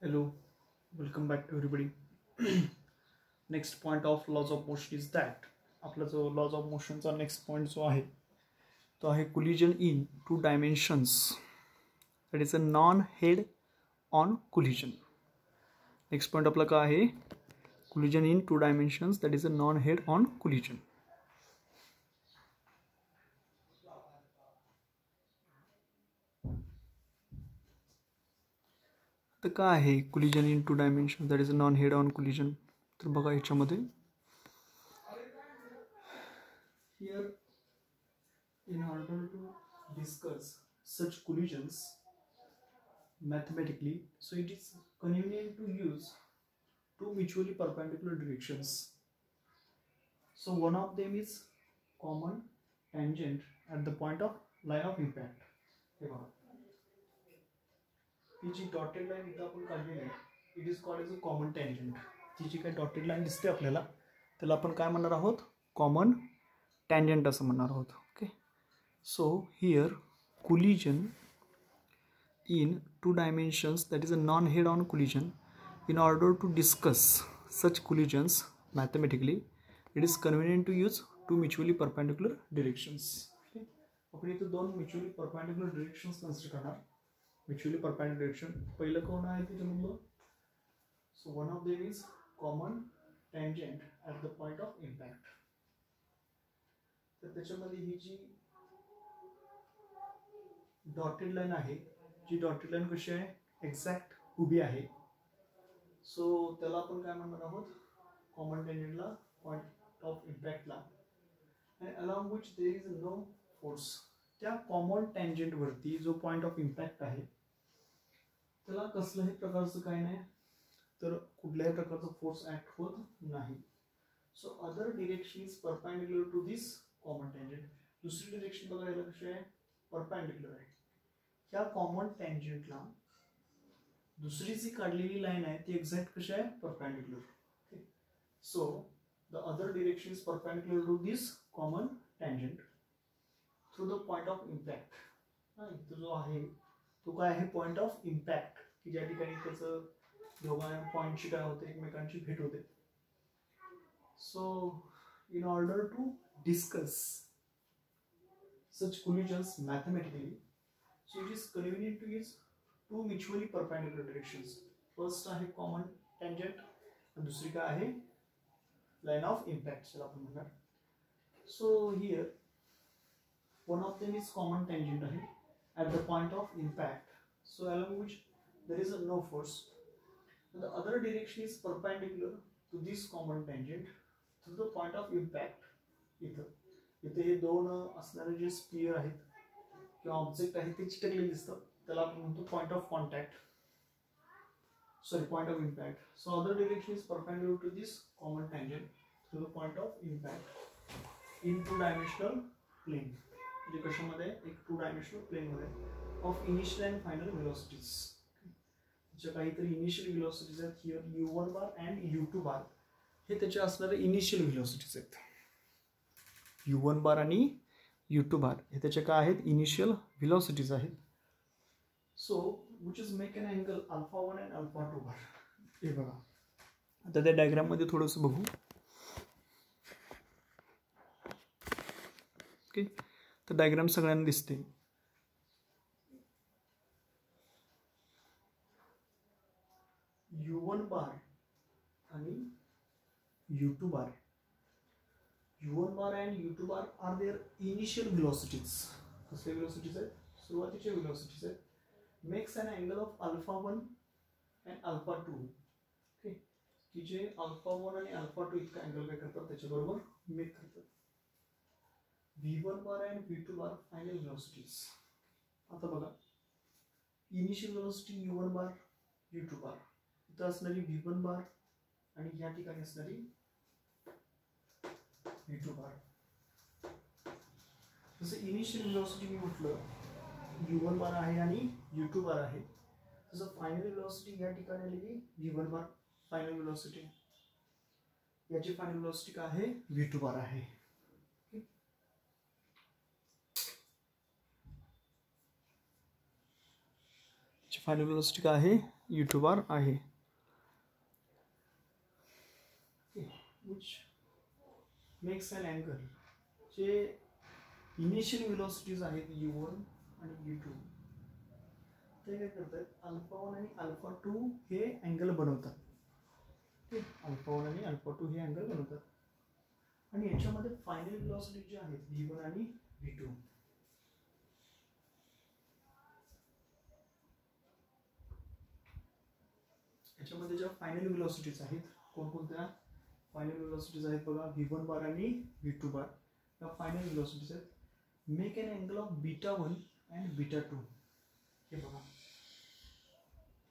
Hello, welcome back to everybody. Next point of laws of motion is that आपला जो laws of motion चा next point जो आहे तो आहे collision in two dimensions. That is a non-head on collision. Next point आपला काय आहे collision in two dimensions. That is a non-head on collision. तर काय आहे collision in two dimensions. That is a non-head on collision. तर बघा याच्यामध्ये here in order to discuss such collisions mathematically, so it is convenient to use two mutually perpendicular directions. So one of them is common tangent at the point of line of impact. हे बघा ही जी dotted line इथं आपण काढलेली आहे it is called as a common tangent. ती जी काही dotted line दिसते आपल्याला त्याला आपण काय म्हणणार आहोत कॉमन टँजंट असं म्हणणार आहोत. Okay, so here collision in two dimensions, that is a non-head on collision. In order to discuss such collisions mathematically, it is convenient to use two mutually perpendicular directions. Okay, आपण इथे दोन mutually perpendicular directions consider करणार. Mutually perpendicular direction पहिलं कोण आहे तिथे म्हणलं, so one of them is common tangent at the point of impact. तर त्याच्यामध्ये ही जी डॉटेड लाईन आहे जी डॉटेड लाईन कशी आहे एक्झॅक्ट उभी आहे. सो त्याला आपण काय म्हणणार आहोत कॉमन टँजंटला पॉइंट ऑफ इम्पॅक्टला and along which there is no force. त्या कॉमन टँजंट वरती जो पॉइंट ऑफ इम्पॅक्ट आहे त्याला कसल्याही प्रकारचं काय नाही तर कुठल्याही प्रकारचा फोर्स ऍक्ट होत नाही. So other direction is perpendicular to this common tangent. दुसरी डिरेक्शन बघायला कशी आहे परपेंडिक्युलर आहे. ह्या कॉमन टँजंटला दुसरी जी काढलेली लाईन आहे ती एक्झॅक्ट कशी आहे perpendicular. Okay, so the other direction is perpendicular to this common tangent through the point of impact. इथं जो आहे तो काय आहे पॉइंट ऑफ इम्पॅक्ट की ज्या ठिकाणी त्याचं दोघांच्या पॉइंटची काय होते एकमेकांची भेट होते. So in order to discuss such collisions mathematically, so it is convenient to use two mutually perpendicular directions. First आहे common tangent आणि दुसरी काय आहे line of impact चला आपण म्हणणार. So here one of them is common tangent आहे at the point of impact, so along which there is no force. The other direction is perpendicular to this common tangent through the point of impact. इथे हे दोन असणारे जे sphere आहेत किंवा object आहेत ते चिटकलेले दिसतात त्याला आपण म्हणतो point of contact point of impact. So other direction is perpendicular to this common tangent through the point of impact in two dimensional plane. म्हणजे कशामध्ये एक टू डायमेन्शनल प्लेन मध्ये of initial and final velocities. ज्या काहीतरी initial velocities आहेत here u1 bar and u2 bar हे त्याचे असणारे इनिशियल व्हेलॉसिटीज आहेत. u1 बार आणि u2 बार हे त्याचे काय आहेत इनिशियल व्हेलॉसिटीज आहेत. So which is make an angle alpha 1 and alpha 2 बार. हे बघा आता त्या डायग्राम मध्ये थोडंसं बघू. ओके, तर डायग्राम सगळ्यांना दिसते. u1 बार आणि u2 bar. u1 bar and u2 bar are their initial velocities. कसले velocities आहेत सुरुवातीचे velocities आहेत. makes an angle of alpha 1 and alpha 2. Okay, की जे alpha 1 आणि alpha 2 इतका अँगल काय करतात त्याच्याबरोबर मेक करतात. v1 bar and v2 bar final velocities. आता बघा initial velocity u1 bar u2 bar इथं असणारी v1 bar आणि या ठिकाणी असणारी v2 बार. जसं इनिशियल व्हेलॉसिटी मी म्हटलं u1 बार आहे आणि u2 बार आहे तसं फायनल व्हेलॉसिटी या ठिकाणी आलेली v1 बार फायनल व्हेलॉसिटी याची फायनल व्हेलॉसिटी काय आहे v2 बार आहे. फायनल व्हेलॉसिटी काय आहे u2 बार आहे. which makes an angle जे इनिशियल व्हेलॉसिटीज आहेत u1 आणि u2 ते काय करतात α1 आणि α2 हे अँगल बनवतात. α1 आणि α2 हे अँगल बनवतात आणि याच्यामध्ये फायनल व्हेलॉसिटी जे आहेत v1 आणि v2 याच्यामध्ये ज्या फायनल व्हेलॉसिटीज आहेत कोणकोणत्या फायनल व्हेलॉसिटीज आहेत बघा v1 बार आणि v2 बार. या फायनल व्हेलॉसिटीज आहेत make an angle of β1 and β2. हे बघा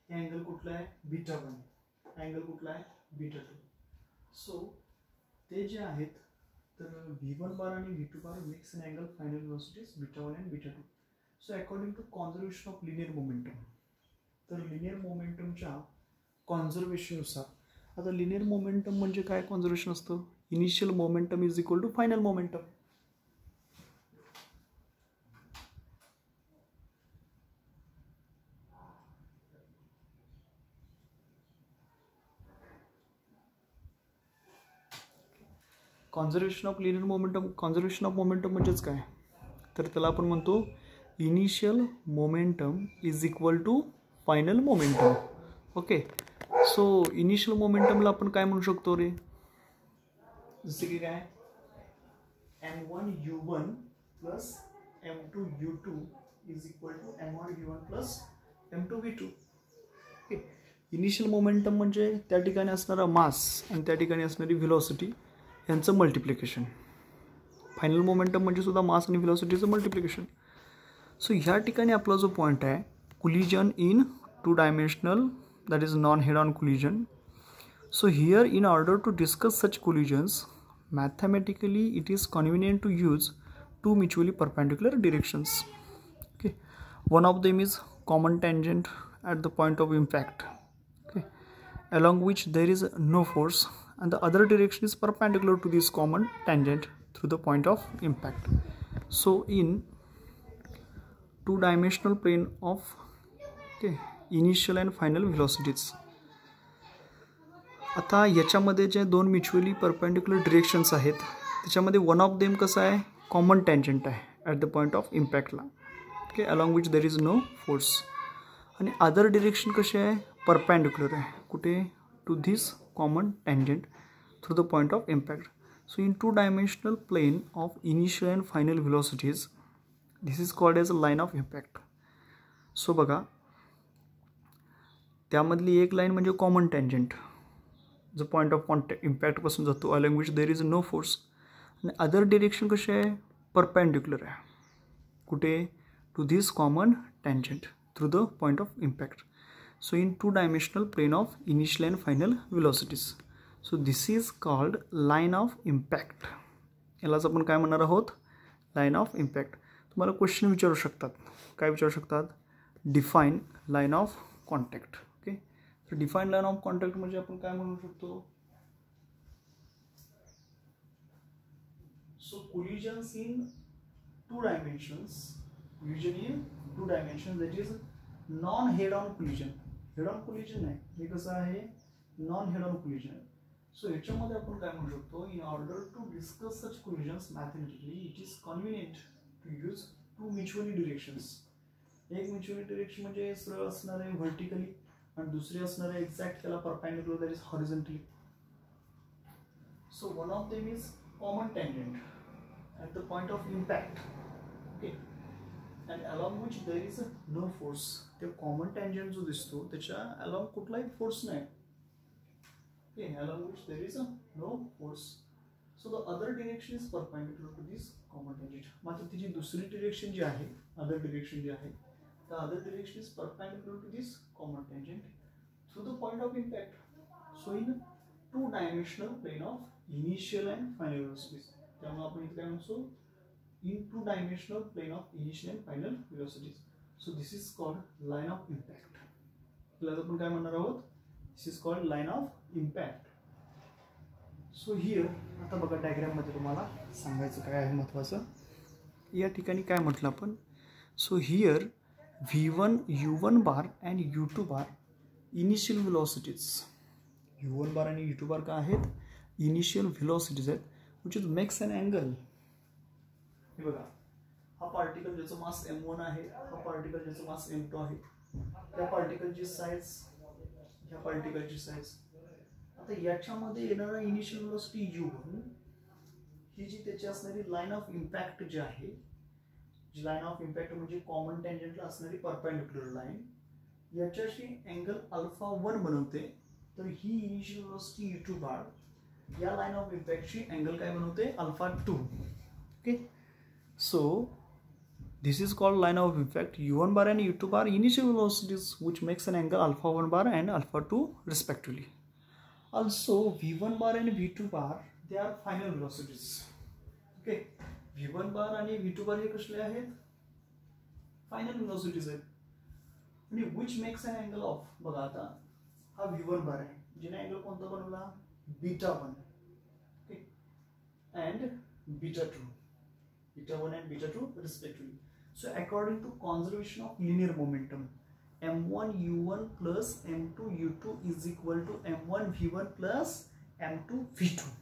हे अँगल कुठला आहे β1, अँगल कुठला आहे β2. सो ते जे आहेत तर v1 बार आणि v2 bar makes an angle final velocities β1 and β2. So according to conservation of linear momentum, तर लिनियर मोमेंटमच्या कॉन्झर्वेशननुसार, आता लिनियर मोमेंटम म्हणजे काय कॉन्झर्वेशन असतं, initial momentum is equal to final momentum. Conservation of linear momentum, conservation of momentum म्हणजेच काय, तर त्याला आपण म्हणतो initial momentum is equal to final momentum. Okay, so initial मोमेंटमला आपण काय म्हणू शकतो रे, जसे की काय m1u1 plus m2u2 is equal to m1v1 plus m2v2. Okay, initial momentum म्हणजे त्या ठिकाणी असणारा मास आणि त्या ठिकाणी असणारी व्हेलॉसिटी यांचं मल्टिप्लिकेशन. फायनल मोमेंटम म्हणजे सुद्धा मास आणि व्हेलॉसिटीचं मल्टिप्लिकेशन. सो ह्या ठिकाणी आपला जो पॉईंट आहे collision in two dimensional, that is non-head-on collision. So here in order to discuss such collisions mathematically it is convenient to use two mutually perpendicular directions. Okay, one of them is common tangent at the point of impact, okay, along which there is no force, and the other direction is perpendicular to this common tangent through the point of impact. So in two-dimensional plane of, okay, initial and final velocities. आता याच्यामध्ये जे दोन mutually perpendicular directions आहेत त्याच्यामध्ये one of them कसं आहे common tangent आहे at the point of इम्पॅक्टला. Okay, along which there is no force. आणि अदर डिरेक्शन कशी आहे परपेंडिक्युलर आहे कुठे to this common tangent through the point of impact. So in two dimensional plane of initial and final velocities this is called as a line of impact. So बघा त्यामधली एक line म्हणजे common tangent जो point of इम्पॅक्टपासून जातो along which there is no force. आणि other direction कशी आहे परपेंडिक्युलर आहे कुठे to this common tangent through the point of impact. So in two dimensional plane of initial and final velocities. So this is called line of impact. यालाच आपण काय म्हणणार आहोत लाईन ऑफ इम्पॅक्ट. तुम्हाला क्वेश्चन विचारू शकतात, काय विचारू शकतात, define line of contact. Okay, तर डिफाईन लाईन ऑफ कॉन्टॅक्ट म्हणजे आपण काय म्हणू शकतो, so collisions in two dimensions, collision in two dimensions that is non head on collision. Head on collision आहे हे कसं आहे non head on collision. So याच्यामध्ये आपण काय म्हणू शकतो in order to discuss such collisions mathematically it is convenient to use two mutually directions. एक म्युच्युअली डिरेक्शन म्हणजे सरळ असणार आहे व्हर्टिकली आणि दुसरी असणार आहे एक्झॅक्ट त्याला perpendicular that is horizontally. So one of them is common tangent at the point of impact. Okay, and along which there is no force. ते कॉमन टँजंट जो दिसतो त्याच्या अलॉंग कुठलाही फोर्स नाही. Okay, along which there is no force. So the other direction is perpendicular to this common tangent. मात्र तिची दुसरी direction जी आहे अदर डिरेक्शन जी आहे the other direction is perpendicular to this common tangent through the point of impact. So in two-dimensional plane of initial and final velocities. त्यामुळे आपण इथे काय म्हणतो in two-dimensional plane of initial and final velocities. So this is called line of impact. त्याला आपण काय म्हणणार आहोत this is called line of impact. So here आता बघा डायग्राम मध्ये तुम्हाला सांगायचं काय आहे महत्त्वाचं. या ठिकाणी काय म्हटलं आपण, so here V1, U1 bar and U2 bar initial velocities. U1 bar आणि U2 bar काय आहेत? Initial velocities आहेत, which is makes an angle. हे बघा, हा पार्टिकल ज्याचं मास m1 आहे, हा पार्टिकल ज्याचं मास m2 आहे, त्या पार्टिकलची साईज, ह्या पार्टिकलची साईज. आता याच्यामध्ये येणारा इनिशियल वेलोसिटी U1 ही जी त्याची असणारी लाईन ऑफ इम्पॅक्ट जी आहे, जी लाईन ऑफ इम्पॅक्ट म्हणजे कॉमन टँजंटला असणारी परपेंडिक्युलर लाईन, याच्याशी अँगल अल्फा 1 बनवते. तर ही इनिशियल वेलोसिटी U2 बार या लाईन ऑफ इम्पॅक्टची अँगल काय बनवते? Alpha 2. Okay, so this is called line of impact. U1 bar and U2 bar initial velocities which makes an angle alpha 1 bar and alpha 2 respectively. Also V1 bar and V2 bar they are final velocities. Okay, V1 bar आणि V2 bar हे कसले आहेत? Final velocities आहेत. आणि which makes an angle of, बघा आता हा V1 bar आहे, जिने अँगल कोणता बनवला? Beta 1. Okay, and beta 2, beta 1 and beta 2 respectively. So according to conservation of linear momentum, m1 u1 plus m2 u2 is equal to m1 v1 plus m2 v2.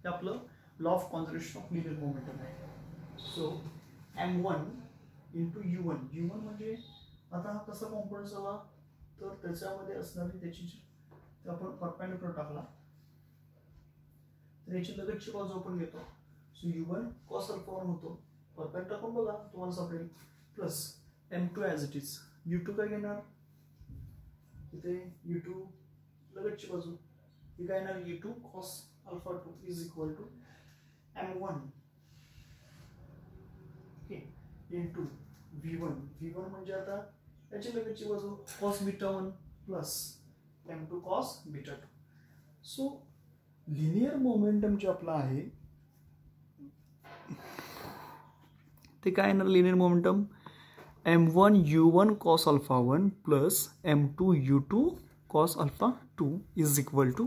हे आपलं law of conservation of linear momentum आहे. So m1 into u1, u1 म्हणजे आता हा कसा component झाला, तर त्याच्यामध्ये असणारी त्याची आपण परपेंडिक्युलर टाकला तर याची लगतची बाजू आपण घेतो. सो u1 cos alpha 1 होतो, परफेक्ट टाकून बघा तुम्हाला सापडेल, plus m2 as it is. u2 काय घेणार? इथे u2 लगतची बाजू ही काय येणार? u2 cos alpha 2 is equal to m1 okay into v1. v1 म्हणजे आता याची लगतची बाजू cos beta 1 plus m2 cos beta 2. So linear momentum जे आपला आहे ते काय येणार? Linear momentum m1 u1 cos alpha 1 plus m2 u2 cos alpha 2 is equal to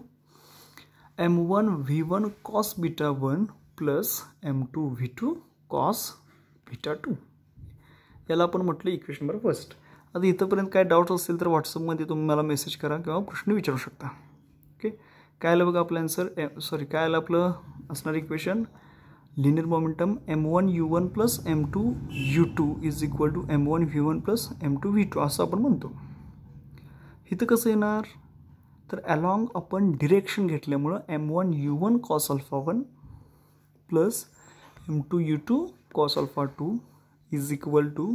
m1 v1 cos beta 1 plus m2 v2 cos beta 2. याला आपण म्हटलं equation number first. आता इथंपर्यंत काय डाऊट असेल तर व्हॉट्सअपमध्ये तुम्ही मला मेसेज करा किंवा प्रश्न विचारू शकता. ओके, काय आलं बघा आपलं आन्सर, काय आलं आपलं असणार equation? Linear momentum m1 u1 plus m2 u2 is equal to m1 v1 plus m2 v2 असं आपण म्हणतो. इथं कसं येणार? तर अलॉंग आपण डिरेक्शन घेतल्यामुळं m1 u1 cos alpha 1 plus m2 u2 cos alpha 2 is equal to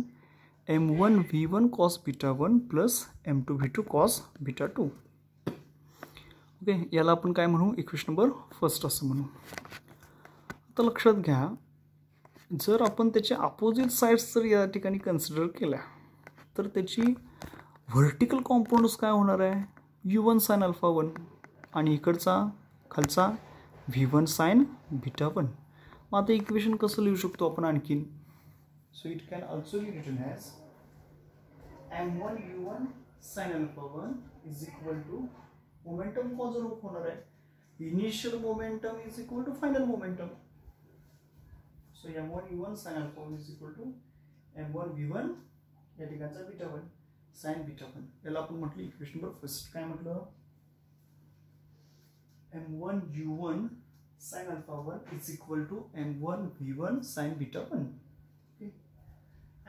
m1 v1 cos beta 1 plus m2 v2 cos beta 2. Okay, याला आपण काय म्हणू? इक्वेशन नंबर फर्स्ट असं म्हणू. आता लक्षात घ्या, जर आपण त्याच्या अपोजिट साईड्स जर या ठिकाणी कन्सिडर केल्या तर त्याची व्हर्टिकल कॉम्पोनंट्स काय होणार आहे? u1 sin alpha 1 आणि इकडचा खालचा v1 sin beta 1. मग आता इक्वेशन कसं लिहू शकतो आपण आणखीन? So it can also be written as m1 u1 sin alpha 1 is equal to momentum conserve होणार आहे, initial momentum is equal to final momentum. So m1 u1 sin alpha 1 is equal to m1 v1 या ठिकाणचा beta 1 sin beta 1. याला आपण म्हटलं equation number first. काय म्हटलं? m1 u1 sin alpha 1 is equal to m1 v1 sin beta 1. Okay,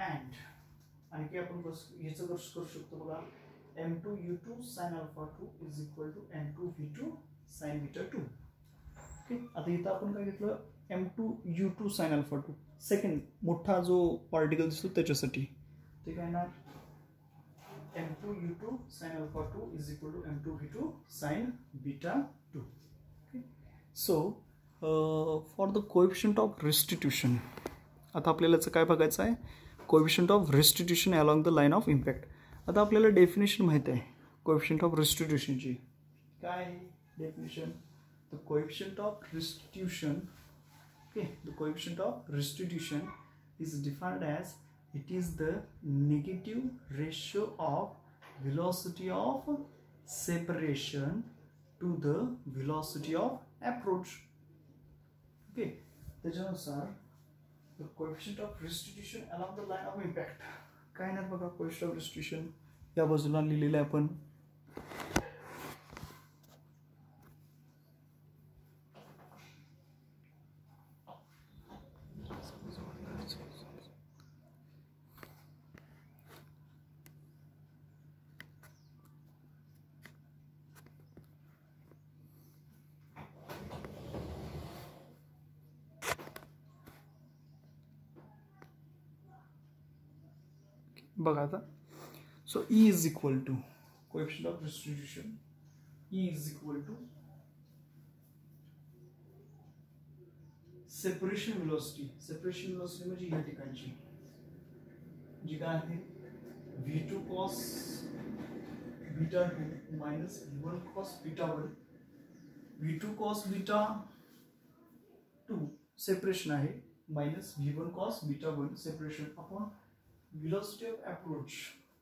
and आणखी आपण याचं करू शकतो बघा, m2 u2 sin alpha 2 is equal to m2 v2 sin beta 2. Okay, आता इथं आपण काय घेतलं? m2 u2 sin alpha 2 second मोठा जो पार्टिकल दिसतो त्याच्यासाठी ते काय येणार? m2 u2 sin alpha 2 is equal to m2 v2 sin beta 2. Okay, so for the coefficient of restitution, आता आपल्याला याचं काय बघायचं आहे? Coefficient of restitution along the line of impact. आता आपल्याला डेफिनेशन माहिती आहे कोएफिशिएंट ऑफ restitutionची. काय आहे definition? The coefficient of restitution, okay, the coefficient of restitution is defined as it is the negative ratio of velocity of separation to the velocity of approach. Okay, त्याच्यानुसार the coefficient of restitution along the line of impact काय नाही बघा, coefficient of distribution या बाजूला लिहिलेलं आहे आपण. बघा आता, so E is equal to coefficient of distribution, E is equal to separation velocity. Separation velocity म्हणजे या ठिकाणची जी काय आहे v2 cos beta 2 minus v1 cos beta 1. v2 cos beta 2 separation आहे minus v1 cos beta 1 separation upon velocity of approach.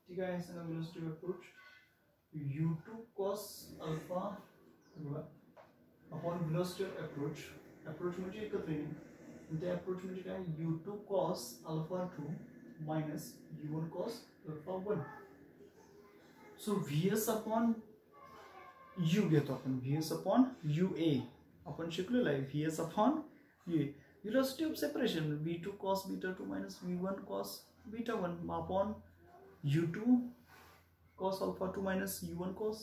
ठीक आहे, सांगा velocity of approach u2 cos alpha upon velocity of approach. Approach म्हणजे एकत्र येईल, ते approach म्हणजे काय u2 cos alpha 2 minus u1 cos alpha 1. So vs upon u घेतो आपण, vs अपॉन ua आपण शिकलेलो आहे, vs upon ua. velocity of separation v2 cos beta 2 minus v1 cos beta 1 upon u2 cos alpha 2 minus u1 cos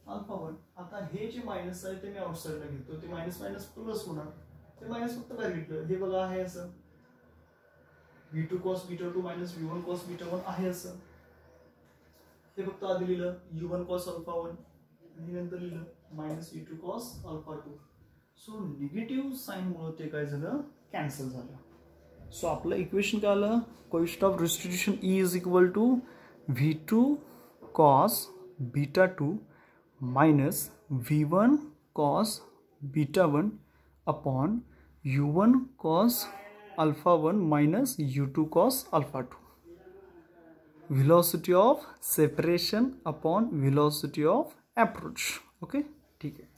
alpha 1. आता हे जे minus आहे ते मी आउटसाइडला घेतो, ते मायनस मायनस प्लस होणार, ते मायनस फक्त बाहेर घेतलं. हे बघा आहे असं v2 cos beta 2 minus v1 cos beta 1 आहे असं. हे फक्त आधी लिहिलं u1 cos अल्फा 1 आणि नंतर लिहिलं minus v2 cos alpha 2. So negative sign मुळे ते काय झालं, कॅन्सल झालं. सो आपलं इक्वेशन काय आलं, coefficient of distribution E is equal to v2 cos beta 2 minus v1 cos beta 1 upon u1 cos alpha 1 minus u2 cos alpha 2. Velocity of separation upon velocity of approach. Okay, ठीक आहे.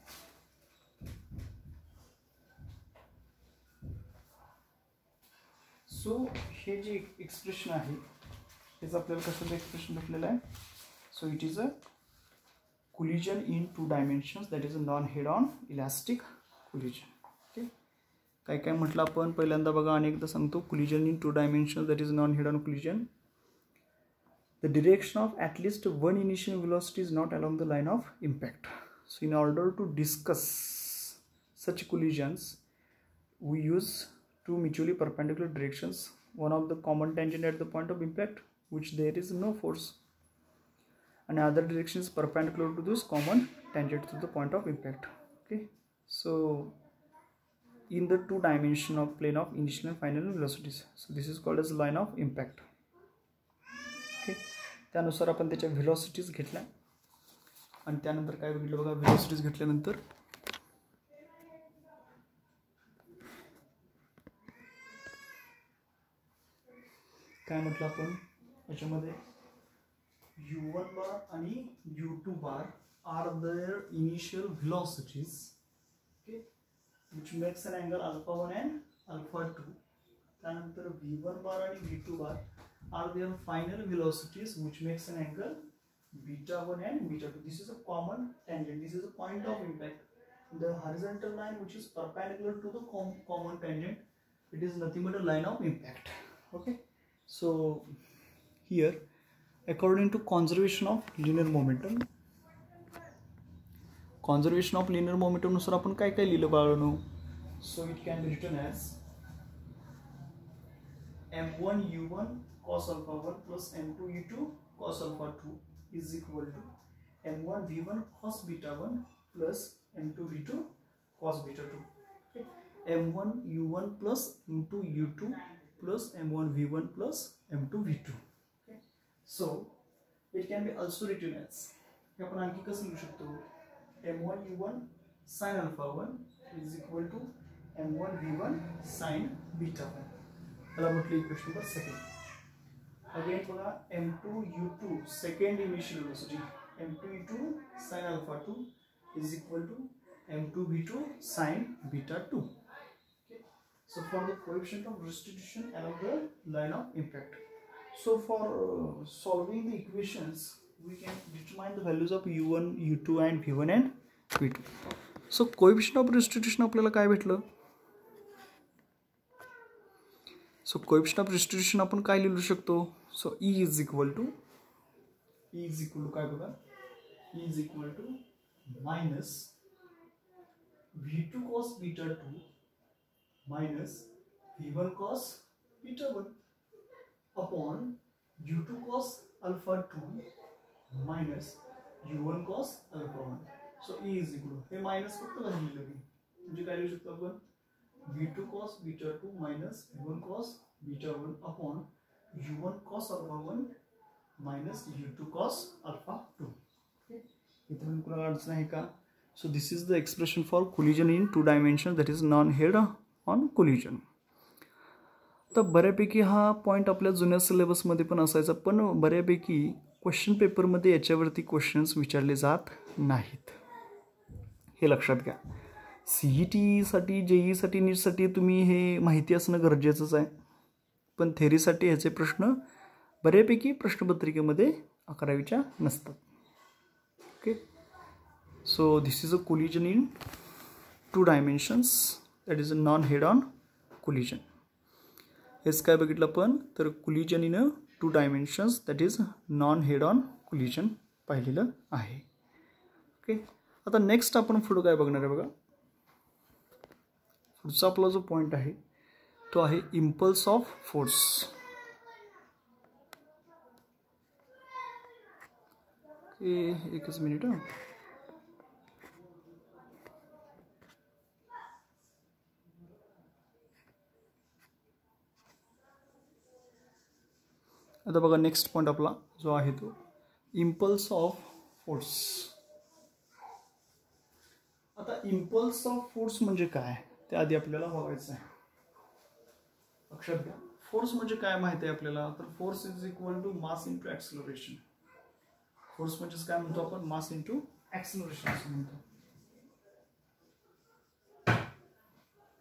So हे जे expression आहे त्याचं आपल्याला कसं expression भेटलेलं आहे. So it is a collision in 2 dimensions, that is a non-head-on elastic collision. Okay, काय काय म्हटलं आपण पहिल्यांदा बघा, अनेकदा सांगतो. collision in 2 dimensions, that is non-head-on collision. The direction of at least one initial velocity is not along the line of impact. So in order to discuss such collisions, we use two mutually perpendicular directions, one of the common tangent at the point of impact which there is no force, and other direction is perpendicular to this common tangent to the point of impact. Okay, so in the 2 dimension of plane of initial and final velocities, so this is called as line of impact. Okay, त्यानुसार आपण त्याच्या velocities घेतल्या आणि त्यानंतर काय बघितलं बघा, velocities घेतल्यानंतर काय म्हटलं आपण याच्यामध्ये u1 bar आणि u2 bar are their initial velocities, okay, which makes an angle alpha 1 and alpha 2. त्यानंतर v1 bar आणि v2 bar are their final velocities which makes an angle beta 1 and beta 2. This is a common tangent, this is a point of impact. The horizontal line which is perpendicular to the common tangent, it is nothing but a line of impact. Okay, so here according to conservation of linear momentum, नुसार आपण काय काय लिहिलं बाळांनो. So it can be written as m1 u1 cos alpha 1 plus m2 u2 cos alpha 2 is equal to m1 v1 cos beta 1 plus m2 v2 cos beta 2. Okay, m1 u1 plus m2 u2 plus m1 v1 plus m2 v2. So it can be also written as, हे आपण आणखी कसं लिहू शकतो, m1 u1 sin alpha 1 is equal to m1 v1 sin beta 1. त्याला म्हटलं equation number second. Again बघा m2 u2 second initial velocity, m2 u2 sin alpha 2 is equal to m2 v2 sin beta 2. Okay, so for the coefficient of restitution along the line of impact, So for solving the equations, we can determine the values of u1, u2 and v1 and v2. So coefficient of restitution आपल्याला काय भेटलं? So coefficient of restitution आपण काय लिहू शकतो? So E is equal to काय बघा? E is equal to minus v2 cos beta 2 minus v1 cos beta 1 upon u2 cos alpha 2 minus u1 cos alpha 1. So E is equal to हे minus फक्त बाहेर लिहिलं मी, म्हणजे काय लिहू शकतो आपण v2 cos beta 2 minus v1 cos beta 1 upon u1 cos alpha 1 minus u2 cos alpha 2. इथे पण कुणाला अडचण आहे का? So this is the expression for collision in two dimensions, that is non-head on collision. तर बऱ्यापैकी हा पॉईंट आपल्या जुन्या सिलेबसमध्ये पण असायचा, पण बऱ्यापैकी क्वेश्चन पेपरमध्ये याच्यावरती क्वेश्चन्स विचारले जात नाहीत, हे लक्षात घ्या. CET-साठी, JEE-साठी, नीटसाठी तुम्ही हे माहिती असणं गरजेचंच आहे, पण थेरीसाठी ह्याचे प्रश्न बऱ्यापैकी प्रश्नपत्रिकेमध्ये 11वीच्या नसतात. Okay, so this is a collision in two dimensions, that is a non head on collision. हेच काय बघितलं आपण, तर collision in two dimensions that is non head on collision पाहिलेलं आहे. ओके, आता नेक्स्ट आपण पुढं काय बघणार आहे बघा. पुढचा आपला जो पॉईंट आहे तो आहे इम्पल्स ऑफ फोर्स. एकच मिनिट. आता बघा नेक्स्ट पॉईंट आपला जो आहे तो इम्पल्स ऑफ फोर्स. आता इम्पल्स ऑफ फोर्स म्हणजे काय ते आधी आपल्याला बघायचं आहे. लक्षात घ्या, फोर्स म्हणजे काय माहिती आहे आपल्याला, तर force is equal to mass into acceleration. Force म्हणजेच काय म्हणतो आपण, मास इंटू ॲक्सिलरेशन असं म्हणतो.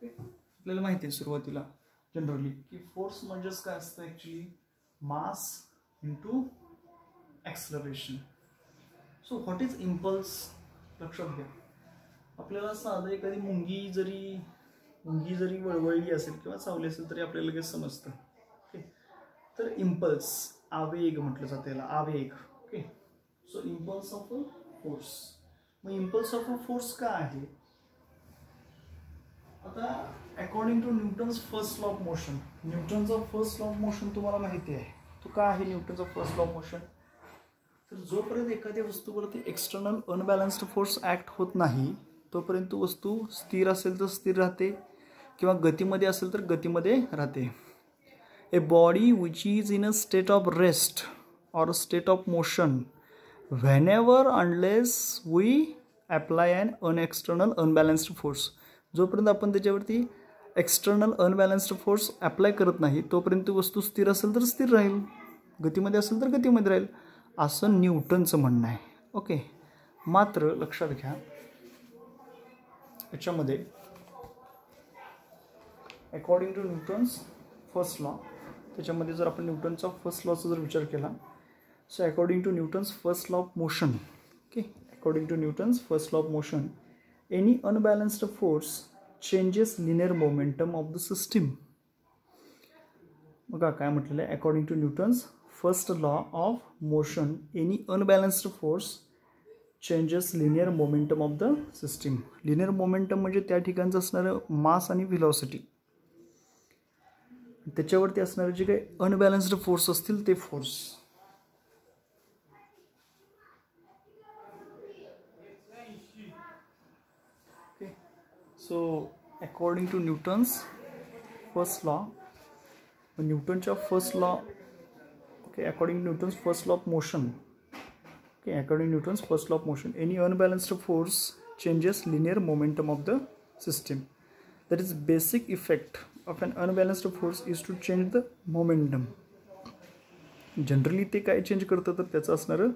आपल्याला माहिती आहे सुरुवातीला जनरली की फोर्स म्हणजेच काय असतं actually, mass into acceleration. So what is impulse, लक्षात घ्या. आपल्याला साधं एखादी मुंगी जरी वळवळली असेल किंवा चावली असेल तरी आपल्याला लगेच समजतं. ओके, तर इम्पल्स आवेग म्हटलं जातं याला, आवेग. Okay, so impulse of a force. मग इम्पल्स ऑफ अ फोर्स काय आहे, आता according to Newton's first law of motion, न्यूटनचा फर्स्ट लॉ ऑफ मोशन तुम्हाला माहिती आहे, तो काय आहे न्यूटनचा फर्स्ट लॉ ऑफ मोशन. तर जोपर्यंत एखाद्या वस्तूवरती एक्सटर्नल अनबॅलन्स्ड फोर्स ॲक्ट होत नाही तोपर्यंत वस्तू स्थिर असेल तर स्थिर राहते किंवा गतीमध्ये असेल तर गतीमध्ये राहते. A body which is in a state of rest or state of motion whenever unless we apply an an external unbalanced force. जोपर्यंत आपण त्याच्यावरती एक्सटर्नल अनबॅलन्स्ड फोर्स अप्लाय करत नाही तोपर्यंत वस्तू स्थिर असेल तर स्थिर राहील, गतीमध्ये असेल तर गतीमध्ये राहील, असं न्यूटनचं म्हणणं आहे. ओके, मात्र लक्षात घ्या याच्यामध्ये according to Newton's first law, त्याच्यामध्ये जर आपण न्यूटनचा फर्स्ट लॉचा जर विचार केला, so according to Newton's first law of motion, okay, according to Newton's first law of motion, any unbalanced force changes linear momentum of the system. बघा काय म्हटलेलं आहे, according to Newton's first law of motion any unbalanced force changes linear momentum of the system. Linear momentum म्हणजे त्या ठिकाणचं असणारं मास आणि velocity, त्याच्यावरती असणारे जे काही अनबॅलन्स्ड फोर्स असतील ते force. So according to Newton's first law, न्यूटनच्या first law, okay, according to Newton's first law of motion, okay, according to Newton's first law of motion any unbalanced force changes linear momentum of the system. That is basic effect of an unbalanced force is to change the momentum. Generally ते काय change करतं तर त्याचं असणारं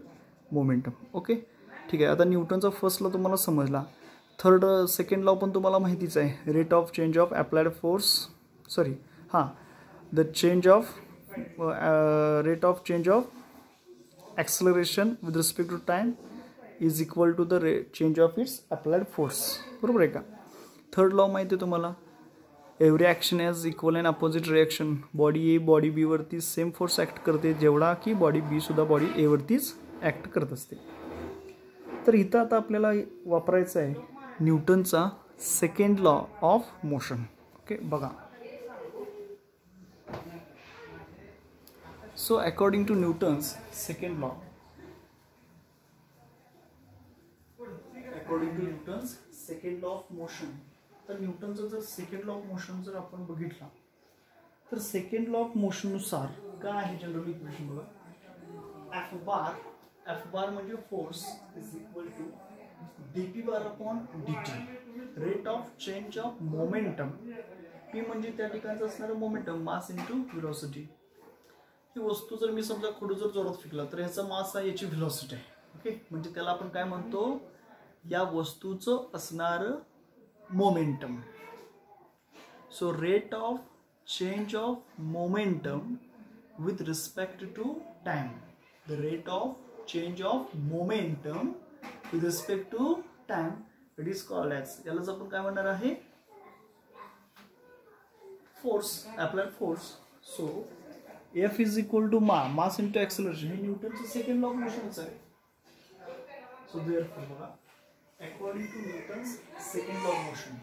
momentum. Okay, ठीक आहे. आता न्यूटनचा first law तुम्हाला समजला. थर्ड सेकंड लॉ पण तुम्हाला माहितीच आहे, rate of change of applied force, the change of rate of change of acceleration with respect to time is equal to the change of its applied force. बरोबर आहे का. Third law माहिती आहे तुम्हाला, every action has equal and opposite reaction. Body A body B वरती same force act करते जेवढा की बॉडी बी सुद्धा बॉडी ए वरतीच ॲक्ट करत असते. तर इथं आता आपल्याला वापरायचं आहे न्यूटनचा second law of motion. Okay बघा. So according to Newton's second law, according to Newton's second law of motion, तर न्यूटनचा जर सेकंड लॉ ऑफ मोशन जर आपण बघितला तर सेकंड लॉ ऑफ मोशननुसार काय आहे जनरल इक्वेशन बघा. एफ बार म्हणजे force is equal to dp bar upon dt, rate of change of momentum. p म्हणजे त्या ठिकाणचं असणारं मोमेंटम, मास इंटू व्हेलॉसिटी. ही वस्तू जर मी समजा खडू जर जोरात फेकला तर ह्याचा मास आहे, याची व्हेलॉसिटी आहे. ओके, म्हणजे त्याला आपण काय म्हणतो, या वस्तूचं असणारं momentum. So rate of change of momentum with respect to time. The rate of change of momentum with respect to time it is called as, यालाच आपण काय म्हणणार आहे, force, applied force. So F is equal to mass into acceleration. हे न्यूटनचं second law of मोशनच आहे. So therefore बघा, according to Newton's second law of motion,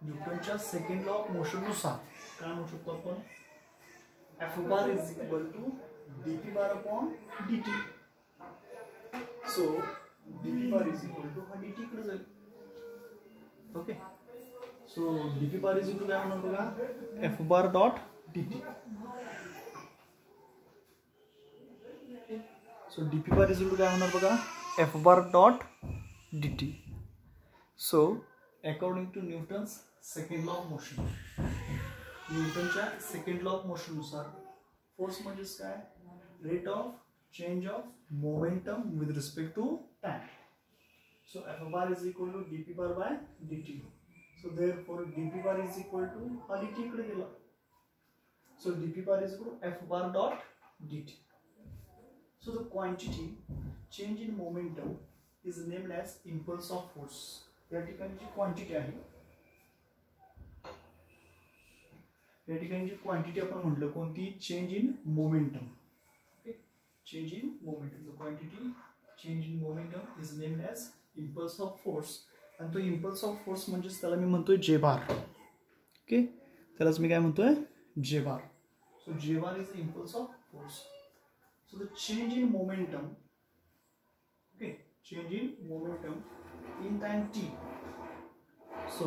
न्यूटनच्या सेकंड लॉ ऑफ मोशननुसार काय म्हणू शकतो आपण, F bar is equal to dp bar upon dt. So dp bar is equal to हा dt इकडे जाईल. Okay, so dp bar is equal काय म्हणणार बघा, F bar dot dt. So dp bar is equal काय होणार बघा, F bar dot dt. So according to Newton's second law of motion, न्यूटनच्या सेकंड लॉ ऑफ मोशन नुसार force म्हणजे काय, rate of change of momentum with respect to time. So F bar is equal to dp bar by dt. So therefore dp bar is equal to हा dt इकडे गेला. So dp bar is equal to F bar dot dt. So the quantity change in momentum is named as impulse of force. या ठिकाणी जी quantity आहे, या ठिकाणी जी quantity आपण म्हटलं कोणती, change in momentum. Okay, change in momentum. The quantity change in momentum is named as impulse of force. आणि तो इम्पल्स ऑफ फोर्स म्हणजेच त्याला मी म्हणतोय जे बार. ओके, त्यालाच मी काय म्हणतोय, जे बार. सो जे bar is the impulse of force. So the change in momentum, okay, change in momentum in time t. So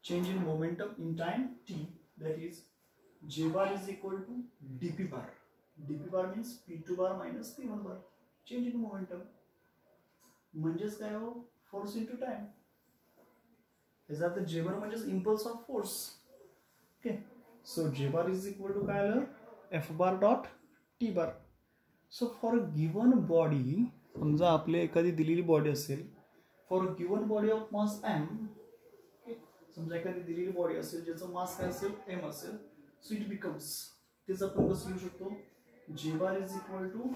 change in momentum in time t, that is j bar is equal to dp bar. dp bar means p2 bar minus p1 bar. Change in momentum म्हणजेच काय हो, force into time. याचा अर्थ j bar म्हणजेच impulse of force. Okay, so j bar is equal to काय आलं, f bar dot t bar. So for given body, समजा आपले एखादी दिलेली बॉडी असेल, for given body of mass m, समजा एखादी दिलेली बॉडी असेल ज्याचं मास काय असेल, m असेल. सो इट बिकम्स, तेच आपण कसं लिहू शकतो, j bar is equal to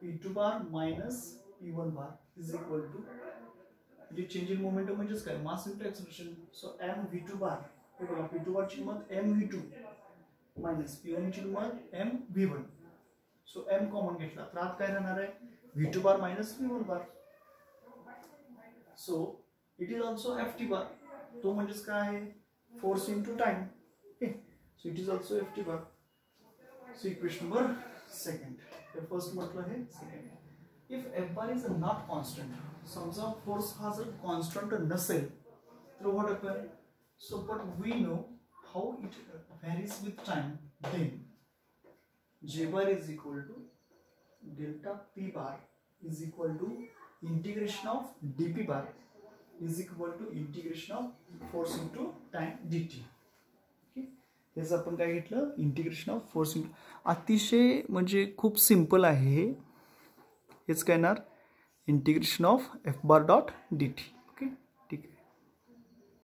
p2 bar minus p1 bar is equal to, म्हणजे चेंज इन मोमेंटम म्हणजेच काय, mass into acceleration. So m v2 bar, हे बघा p2 बार ची किंमत m v2 मायनस p1 ची किंमत m v1. So m common घेतला तर आत काय राहणार आहे, v2 bar minus v1 bar. So it is also ft bar, तो म्हणजेच काय आहे, force into time. Okay, so it is also ft bar. So equation number second, हे फर्स्ट म्हटलं आहे second. If f bar is not constant, समजा force हा जर कॉन्स्टंट नसेल तर what happen. So but we know how it varies with time. Then j bar is equal to delta p bar is equal to integration of dp bar is equal to integration of force into time dt. Okay, हेच आपण काय घेतलं, integration of force into. अतिशय म्हणजे खूप simple आहे हे. हेच काय येणार, integration of f bar dot dt.